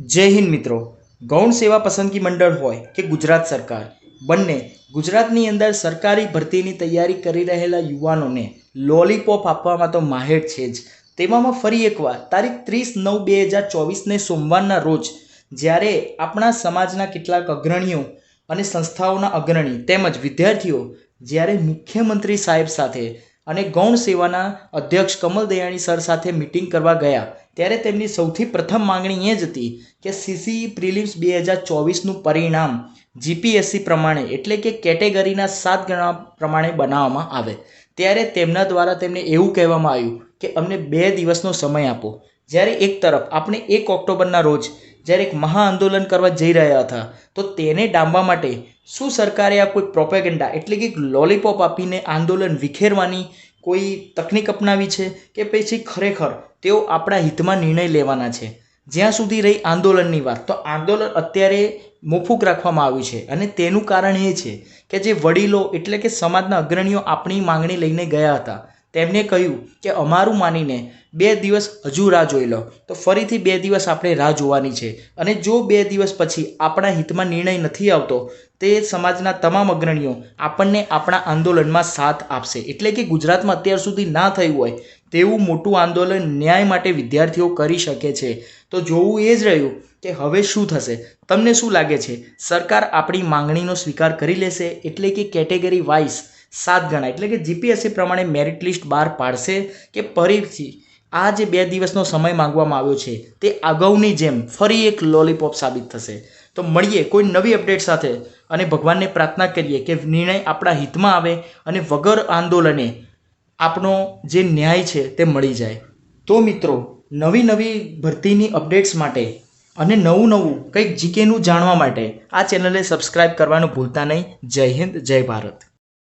જય હિન્દ મિત્રો। ગૌણ સેવા પસંદગી મંડળ હોય કે ગુજરાત સરકાર બંને ગુજરાતની અંદર સરકારી ભરતીની તૈયારી કરી રહેલા યુવાનોને લોલીપોપ આપવામાં તો માહેર છે જ। તેવામાં ફરી એકવાર તારીખ 30/9/2024ને સોમવારના રોજ જ્યારે આપણા સમાજના કેટલાક અગ્રણીઓ અને સંસ્થાઓના અગ્રણી તેમજ વિદ્યાર્થીઓ જ્યારે મુખ્યમંત્રી સાહેબ સાથે અને ગૌણ સેવાના અધ્યક્ષ કમલ દયાણી સર સાથે મિટિંગ કરવા ગયા ત્યારે તેમની સૌથી પ્રથમ માંગણી એ જ હતી કે સીસીઈ પ્રિલિમ્સ 2024નું પરિણામ જીપીએસસી પ્રમાણે એટલે કે કેટેગરીના 7 ગણા પ્રમાણે બનાવવામાં આવે। ત્યારે તેમના દ્વારા તેમને એવું કહેવામાં આવ્યું કે અમને 2 દિવસનો સમય આપો। જ્યારે એક તરફ આપણે 1 ઓક્ટોબરના રોજ જ્યારે એક મહા આંદોલન કરવા જઈ રહ્યા હતા તો તેને ડામવા માટે શું સરકારે આ કોઈ પ્રોપેગેન્ડા એટલે કે લોલીપોપ આપીને આંદોલન વિખેરવાની કોઈ તકનીક અપનાવી છે કે પછી ખરેખર તેઓ આપણા હિતમાં નિર્ણય લેવાના છે? જ્યાં સુધી રહી આંદોલનની વાત, તો આંદોલન અત્યારે મોકૂફ રાખવામાં આવ્યું છે અને તેનું કારણ એ છે કે જે વડીલો એટલે કે સમાજના અગ્રણીઓ આપણી માંગણી લઈને ગયા હતા તેમને કહ્યું કે અમારું માનીને 2 દિવસ હજુ રાહ જોઈ લો, તો ફરીથી 2 દિવસ આપણે રાહ જોવાની છે અને જો 2 દિવસ પછી આપણા હિતમાં નિર્ણય નથી આવતો તે સમાજના તમામ અગ્રણીઓ આપણને આપણા આંદોલનમાં સાથ આપશે। એટલે કે ગુજરાતમાં અત્યાર સુધી ના થયું હોય તેવું મોટું આંદોલન ન્યાય માટે વિદ્યાર્થીઓ કરી શકે છે। તો જોવું એ જ રહ્યું કે હવે શું થશે। તમને શું લાગે છે, સરકાર આપણી માંગણીનો સ્વીકાર કરી લેશે એટલે કે કેટેગરી વાઇઝ 7 ગણા એટલે કે જીપીએસસી પ્રમાણે મેરિટ લિસ્ટ બહાર પાડશે કે ફરીથી આ જે 2 દિવસનો સમય માંગવામાં આવ્યો છે તે અગાઉની જેમ ફરી એક લોલીપોપ સાબિત થશે? તો મળીએ કોઈ નવી અપડેટ સાથે અને ભગવાનને પ્રાર્થના કરીએ કે નિર્ણય આપણા હિતમાં આવે અને વગર આંદોલને આપણો જે ન્યાય છે તે મળી જાય। તો મિત્રો, નવી ભરતીની અપડેટ્સ માટે અને નવું કંઈક જીકેનું જાણવા માટે આ ચેનલને સબસ્ક્રાઇબ કરવાનું ભૂલતા નહીં। જય હિન્દ, જય ભારત।